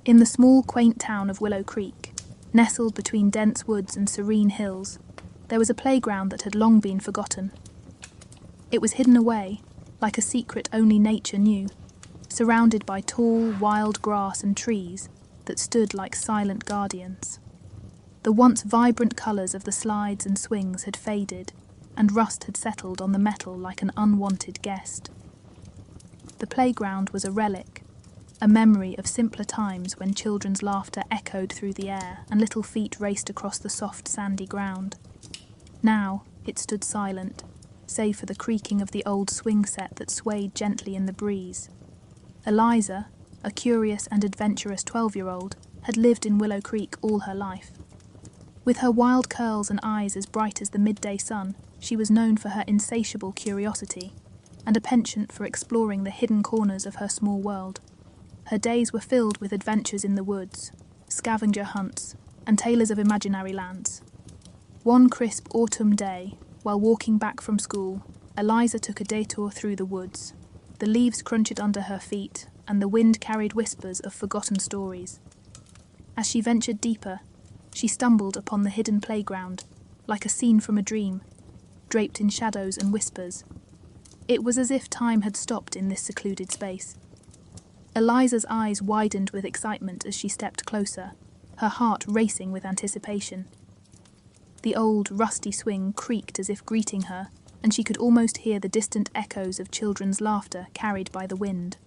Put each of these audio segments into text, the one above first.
In the small, quaint town of Willow Creek, nestled between dense woods and serene hills, there was a playground that had long been forgotten. It was hidden away, like a secret only nature knew, surrounded by tall, wild grass and trees that stood like silent guardians. The once vibrant colours of the slides and swings had faded, and rust had settled on the metal like an unwanted guest. The playground was a relic, a memory of simpler times when children's laughter echoed through the air and little feet raced across the soft sandy ground. Now it stood silent, save for the creaking of the old swing set that swayed gently in the breeze. Eliza, a curious and adventurous 12-year-old, had lived in Willow Creek all her life. With her wild curls and eyes as bright as the midday sun, she was known for her insatiable curiosity and a penchant for exploring the hidden corners of her small world. Her days were filled with adventures in the woods, scavenger hunts, and tales of imaginary lands. One crisp autumn day, while walking back from school, Eliza took a detour through the woods. The leaves crunched under her feet, and the wind carried whispers of forgotten stories. As she ventured deeper, she stumbled upon the hidden playground, like a scene from a dream, draped in shadows and whispers. It was as if time had stopped in this secluded space. Eliza's eyes widened with excitement as she stepped closer, her heart racing with anticipation. The old, rusty swing creaked as if greeting her, and she could almost hear the distant echoes of children's laughter carried by the wind.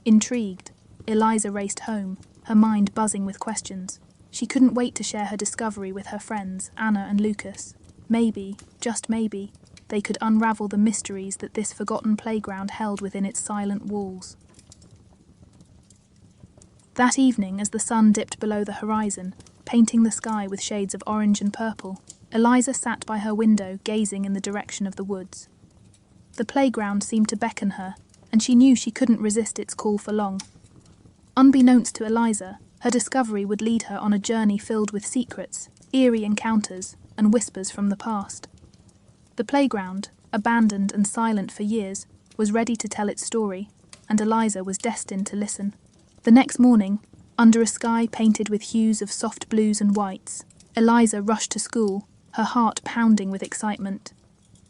Intrigued, Eliza raced home, her mind buzzing with questions. She couldn't wait to share her discovery with her friends, Anna and Lucas. Maybe, just maybe, they could unravel the mysteries that this forgotten playground held within its silent walls. That evening, as the sun dipped below the horizon, painting the sky with shades of orange and purple, Eliza sat by her window, gazing in the direction of the woods. The playground seemed to beckon her, and she knew she couldn't resist its call for long. Unbeknownst to Eliza, her discovery would lead her on a journey filled with secrets, eerie encounters, and whispers from the past. The playground, abandoned and silent for years, was ready to tell its story, and Eliza was destined to listen. The next morning, under a sky painted with hues of soft blues and whites, Eliza rushed to school, her heart pounding with excitement.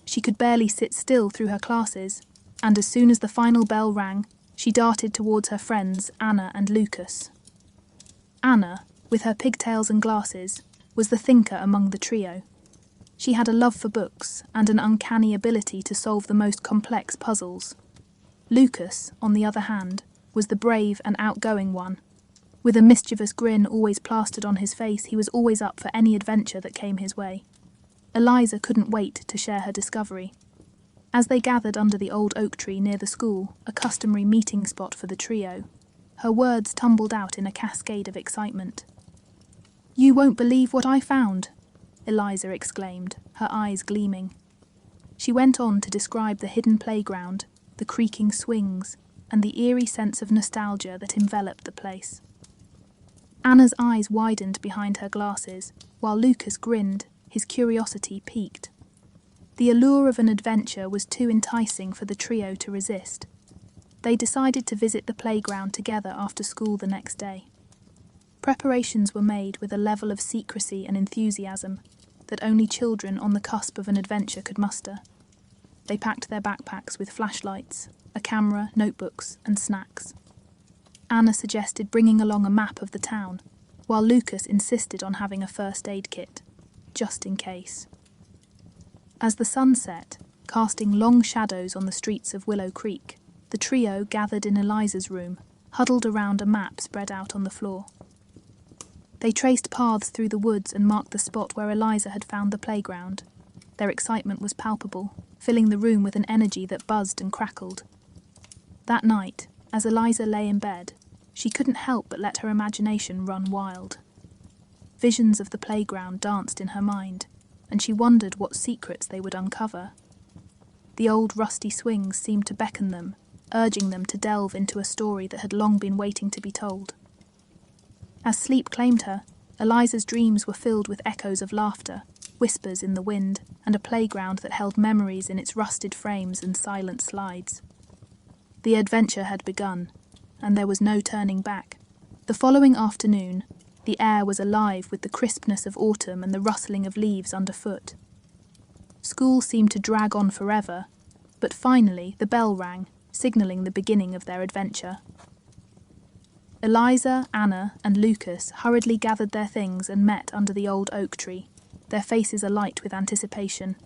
She could barely sit still through her classes, and as soon as the final bell rang, she darted towards her friends Anna and Lucas. Anna, with her pigtails and glasses, was the thinker among the trio. She had a love for books and an uncanny ability to solve the most complex puzzles. Lucas, on the other hand, was the brave and outgoing one. With a mischievous grin always plastered on his face, he was always up for any adventure that came his way. Eliza couldn't wait to share her discovery. As they gathered under the old oak tree near the school, a customary meeting spot for the trio, her words tumbled out in a cascade of excitement. "You won't believe what I found," Eliza exclaimed, her eyes gleaming. She went on to describe the hidden playground, the creaking swings, and the eerie sense of nostalgia that enveloped the place. Anna's eyes widened behind her glasses, while Lucas grinned, his curiosity piqued. The allure of an adventure was too enticing for the trio to resist. They decided to visit the playground together after school the next day. Preparations were made with a level of secrecy and enthusiasm that only children on the cusp of an adventure could muster. They packed their backpacks with flashlights, a camera, notebooks, and snacks. Anna suggested bringing along a map of the town, while Lucas insisted on having a first aid kit, just in case. As the sun set, casting long shadows on the streets of Willow Creek, the trio gathered in Eliza's room, huddled around a map spread out on the floor. They traced paths through the woods and marked the spot where Eliza had found the playground. Their excitement was palpable, filling the room with an energy that buzzed and crackled. That night, as Eliza lay in bed, she couldn't help but let her imagination run wild. Visions of the playground danced in her mind, and she wondered what secrets they would uncover. The old rusty swings seemed to beckon them, urging them to delve into a story that had long been waiting to be told. As sleep claimed her, Eliza's dreams were filled with echoes of laughter, whispers in the wind, and a playground that held memories in its rusted frames and silent slides. The adventure had begun, and there was no turning back. The following afternoon, the air was alive with the crispness of autumn and the rustling of leaves underfoot. School seemed to drag on forever, but finally the bell rang, signalling the beginning of their adventure. Eliza, Anna, and Lucas hurriedly gathered their things and met under the old oak tree, their faces alight with anticipation.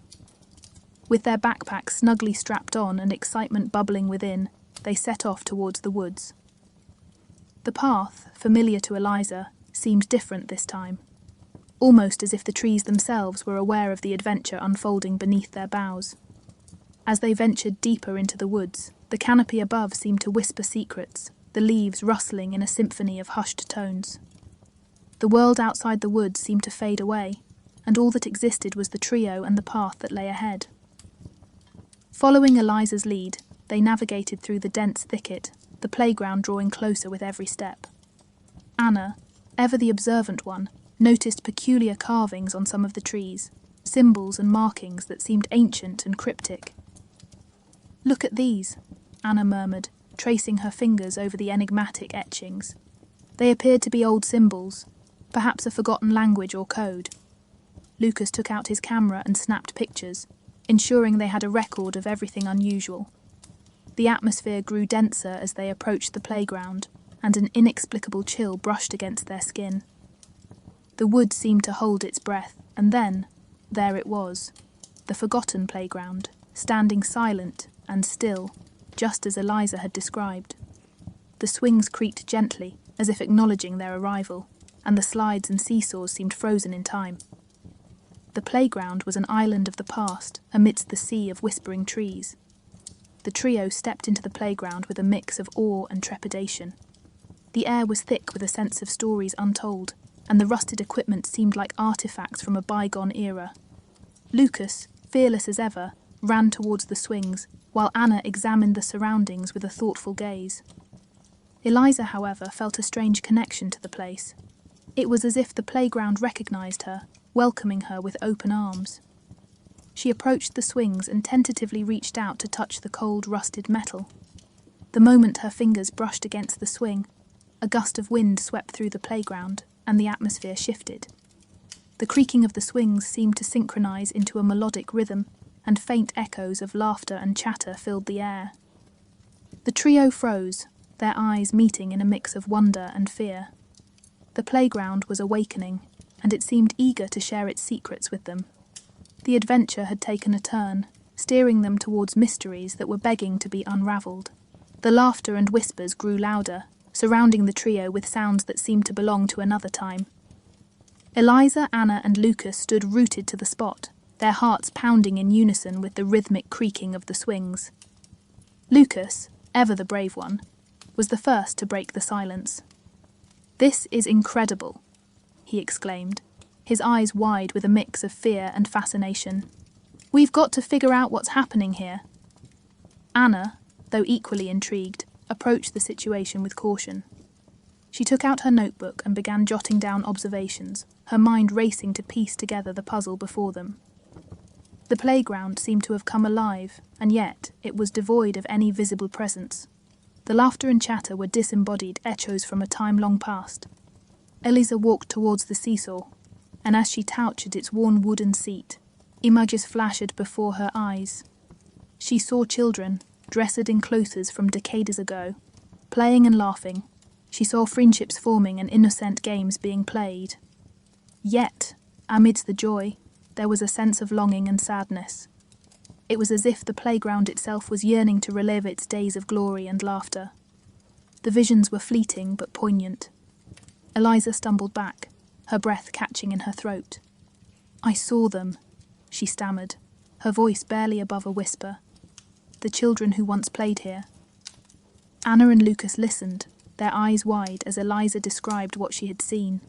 With their backpacks snugly strapped on and excitement bubbling within, they set off towards the woods. The path, familiar to Eliza, seemed different this time, almost as if the trees themselves were aware of the adventure unfolding beneath their boughs. As they ventured deeper into the woods, the canopy above seemed to whisper secrets, the leaves rustling in a symphony of hushed tones. The world outside the woods seemed to fade away, and all that existed was the trio and the path that lay ahead. Following Eliza's lead, they navigated through the dense thicket, the playground drawing closer with every step. Anna, ever the observant one, noticed peculiar carvings on some of the trees, symbols and markings that seemed ancient and cryptic. "Look at these," Anna murmured, tracing her fingers over the enigmatic etchings. They appeared to be old symbols, perhaps a forgotten language or code. Lucas took out his camera and snapped pictures, ensuring they had a record of everything unusual. The atmosphere grew denser as they approached the playground, and an inexplicable chill brushed against their skin. The wood seemed to hold its breath, and then, there it was, the forgotten playground, standing silent and still, just as Eliza had described. The swings creaked gently, as if acknowledging their arrival, and the slides and seesaws seemed frozen in time. The playground was an island of the past, amidst the sea of whispering trees. The trio stepped into the playground with a mix of awe and trepidation. The air was thick with a sense of stories untold, and the rusted equipment seemed like artifacts from a bygone era. Lucas, fearless as ever, ran towards the swings, while Anna examined the surroundings with a thoughtful gaze. Eliza, however, felt a strange connection to the place. It was as if the playground recognized her, welcoming her with open arms. She approached the swings and tentatively reached out to touch the cold, rusted metal. The moment her fingers brushed against the swing, a gust of wind swept through the playground, and the atmosphere shifted. The creaking of the swings seemed to synchronize into a melodic rhythm, and faint echoes of laughter and chatter filled the air. The trio froze, their eyes meeting in a mix of wonder and fear. The playground was awakening, and it seemed eager to share its secrets with them. The adventure had taken a turn, steering them towards mysteries that were begging to be unravelled. The laughter and whispers grew louder, surrounding the trio with sounds that seemed to belong to another time. Eliza, Anna, and Lucas stood rooted to the spot, their hearts pounding in unison with the rhythmic creaking of the swings. Lucas, ever the brave one, was the first to break the silence. "This is incredible," he exclaimed, his eyes wide with a mix of fear and fascination. "We've got to figure out what's happening here." Anna, though equally intrigued, approached the situation with caution. She took out her notebook and began jotting down observations, her mind racing to piece together the puzzle before them. The playground seemed to have come alive, and yet it was devoid of any visible presence. The laughter and chatter were disembodied echoes from a time long past. Eliza walked towards the seesaw, and as she touched its worn wooden seat, images flashed before her eyes. She saw children, dressed in clothes from decades ago, playing and laughing. She saw friendships forming and innocent games being played. Yet, amidst the joy, there was a sense of longing and sadness. It was as if the playground itself was yearning to relive its days of glory and laughter. The visions were fleeting but poignant. Eliza stumbled back, her breath catching in her throat. "I saw them," she stammered, her voice barely above a whisper. "The children who once played here." Anna and Lucas listened, their eyes wide as Eliza described what she had seen.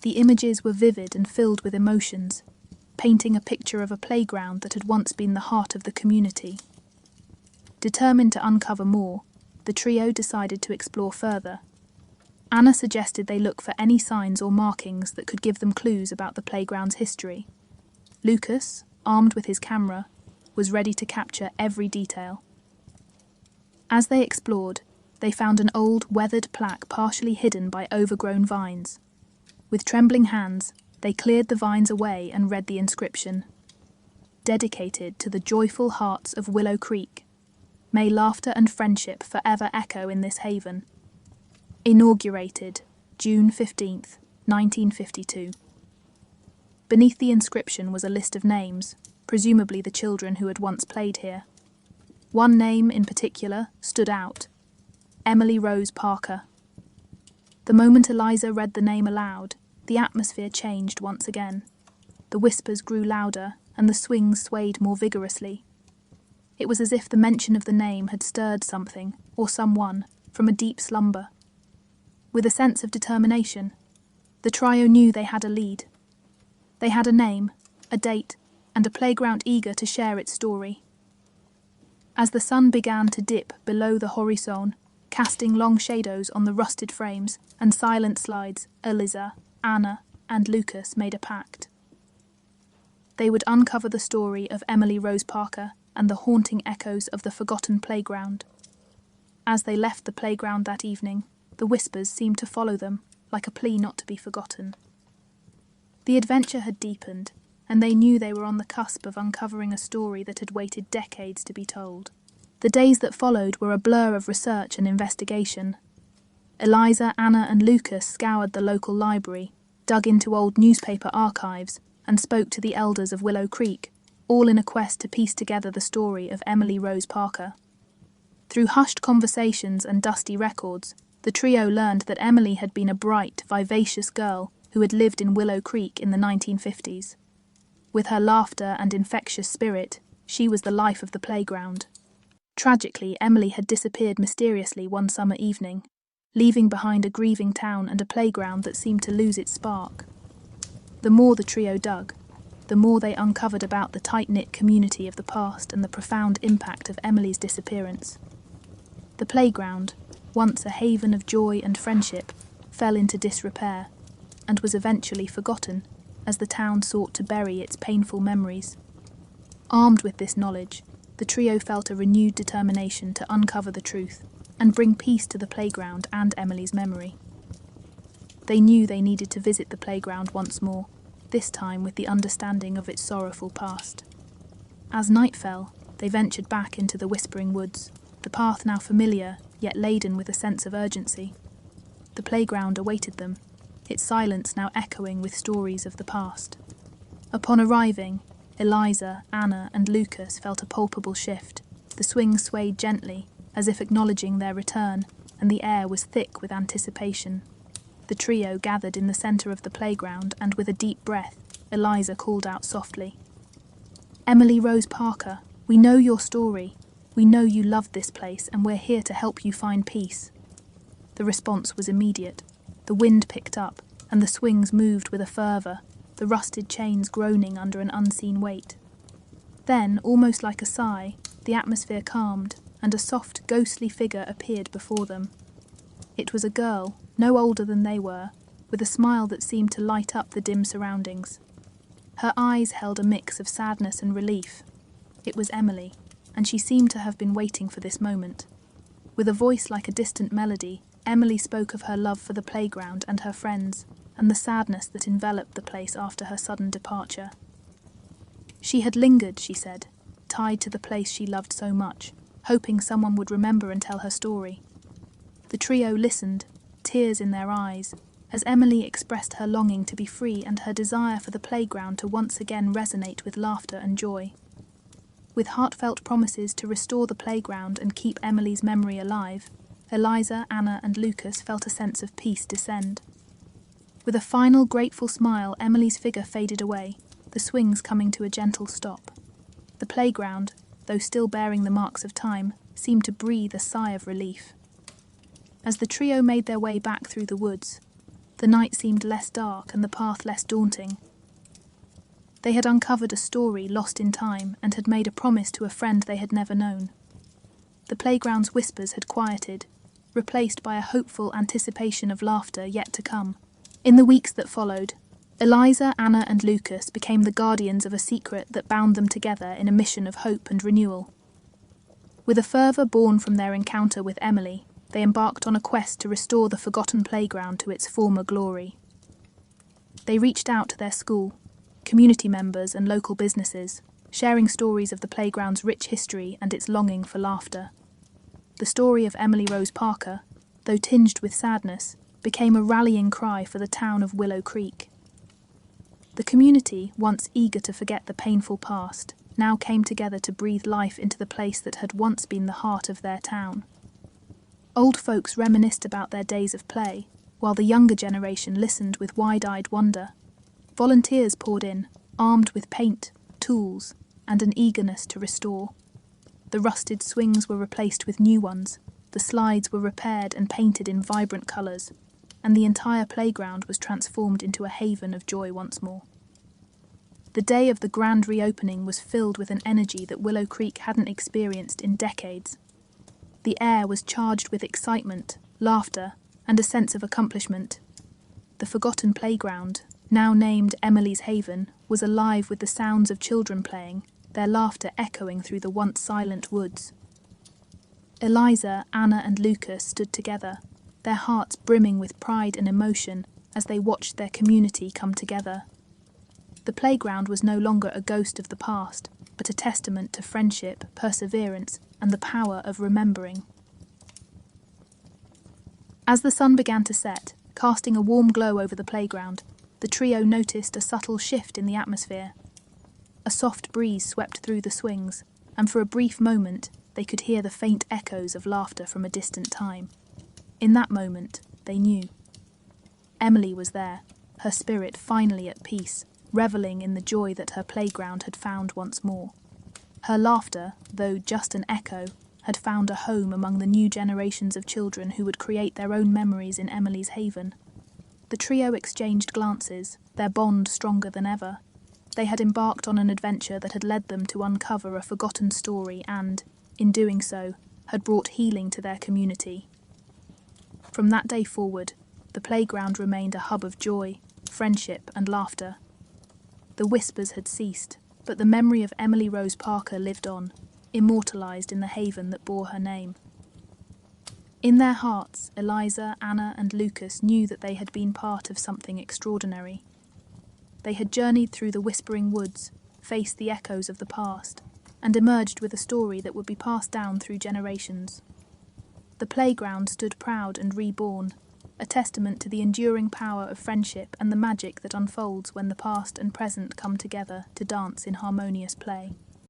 The images were vivid and filled with emotions, painting a picture of a playground that had once been the heart of the community. Determined to uncover more, the trio decided to explore further. Anna suggested they look for any signs or markings that could give them clues about the playground's history. Lucas, armed with his camera, was ready to capture every detail. As they explored, they found an old, weathered plaque partially hidden by overgrown vines. With trembling hands, they cleared the vines away and read the inscription. Dedicated to the joyful hearts of Willow Creek. May laughter and friendship forever echo in this haven. Inaugurated, June 15th, 1952. Beneath the inscription was a list of names, presumably the children who had once played here. One name in particular stood out: Emily Rose Parker. The moment Eliza read the name aloud, the atmosphere changed once again. The whispers grew louder, and the swings swayed more vigorously. It was as if the mention of the name had stirred something, or someone, from a deep slumber. With a sense of determination, the trio knew they had a lead. They had a name, a date, and a playground eager to share its story. As the sun began to dip below the horizon, casting long shadows on the rusted frames and silent slides, Eliza, Anna, and Lucas made a pact. They would uncover the story of Emily Rose Parker and the haunting echoes of the forgotten playground. As they left the playground that evening, the whispers seemed to follow them, like a plea not to be forgotten. The adventure had deepened, and they knew they were on the cusp of uncovering a story that had waited decades to be told. The days that followed were a blur of research and investigation. Eliza, Anna, and Lucas scoured the local library, dug into old newspaper archives, and spoke to the elders of Willow Creek, all in a quest to piece together the story of Emily Rose Parker. Through hushed conversations and dusty records, the trio learned that Emily had been a bright, vivacious girl who had lived in Willow Creek in the 1950s. With her laughter and infectious spirit, she was the life of the playground. Tragically, Emily had disappeared mysteriously one summer evening, leaving behind a grieving town and a playground that seemed to lose its spark. The more the trio dug, the more they uncovered about the tight-knit community of the past and the profound impact of Emily's disappearance. The playground, once a haven of joy and friendship, fell into disrepair and was eventually forgotten as the town sought to bury its painful memories. Armed with this knowledge, the trio felt a renewed determination to uncover the truth and bring peace to the playground and Emily's memory. They knew they needed to visit the playground once more, this time with the understanding of its sorrowful past. As night fell, they ventured back into the whispering woods, the path now familiar, yet laden with a sense of urgency. The playground awaited them, its silence now echoing with stories of the past. Upon arriving, Eliza, Anna, and Lucas felt a palpable shift. The swings swayed gently, as if acknowledging their return, and the air was thick with anticipation. The trio gathered in the centre of the playground, and with a deep breath, Eliza called out softly, "Emily Rose Parker, we know your story. We know you loved this place, and we're here to help you find peace." The response was immediate. The wind picked up, and the swings moved with a fervour, the rusted chains groaning under an unseen weight. Then, almost like a sigh, the atmosphere calmed, and a soft, ghostly figure appeared before them. It was a girl, no older than they were, with a smile that seemed to light up the dim surroundings. Her eyes held a mix of sadness and relief. It was Emily, and she seemed to have been waiting for this moment. With a voice like a distant melody, Emily spoke of her love for the playground and her friends, and the sadness that enveloped the place after her sudden departure. She had lingered, she said, tied to the place she loved so much, hoping someone would remember and tell her story. The trio listened, tears in their eyes, as Emily expressed her longing to be free and her desire for the playground to once again resonate with laughter and joy. With heartfelt promises to restore the playground and keep Emily's memory alive, Eliza, Anna, and Lucas felt a sense of peace descend. With a final grateful smile, Emily's figure faded away, the swings coming to a gentle stop. The playground, though still bearing the marks of time, seemed to breathe a sigh of relief. As the trio made their way back through the woods, the night seemed less dark and the path less daunting. They had uncovered a story lost in time and had made a promise to a friend they had never known. The playground's whispers had quieted, replaced by a hopeful anticipation of laughter yet to come. In the weeks that followed, Eliza, Anna, and Lucas became the guardians of a secret that bound them together in a mission of hope and renewal. With a fervour born from their encounter with Emily, they embarked on a quest to restore the forgotten playground to its former glory. They reached out to their school, community members and local businesses, sharing stories of the playground's rich history and its longing for laughter. The story of Emily Rose Parker, though tinged with sadness, became a rallying cry for the town of Willow Creek. The community, once eager to forget the painful past, now came together to breathe life into the place that had once been the heart of their town. Old folks reminisced about their days of play, while the younger generation listened with wide-eyed wonder. Volunteers poured in, armed with paint, tools, and an eagerness to restore. The rusted swings were replaced with new ones, the slides were repaired and painted in vibrant colours, and the entire playground was transformed into a haven of joy once more. The day of the grand reopening was filled with an energy that Willow Creek hadn't experienced in decades. The air was charged with excitement, laughter, and a sense of accomplishment. The forgotten playground, now named Emily's Haven, was alive with the sounds of children playing, their laughter echoing through the once silent woods. Eliza, Anna, and Lucas stood together, their hearts brimming with pride and emotion as they watched their community come together. The playground was no longer a ghost of the past, but a testament to friendship, perseverance, and the power of remembering. As the sun began to set, casting a warm glow over the playground, the trio noticed a subtle shift in the atmosphere. A soft breeze swept through the swings, and for a brief moment they could hear the faint echoes of laughter from a distant time. In that moment, they knew. Emily was there, her spirit finally at peace, revelling in the joy that her playground had found once more. Her laughter, though just an echo, had found a home among the new generations of children who would create their own memories in Emily's Haven. The trio exchanged glances, their bond stronger than ever. They had embarked on an adventure that had led them to uncover a forgotten story and, in doing so, had brought healing to their community. From that day forward, the playground remained a hub of joy, friendship, and laughter. The whispers had ceased, but the memory of Emily Rose Parker lived on, immortalised in the haven that bore her name. In their hearts, Eliza, Anna, and Lucas knew that they had been part of something extraordinary. They had journeyed through the whispering woods, faced the echoes of the past, and emerged with a story that would be passed down through generations. The playground stood proud and reborn, a testament to the enduring power of friendship and the magic that unfolds when the past and present come together to dance in harmonious play.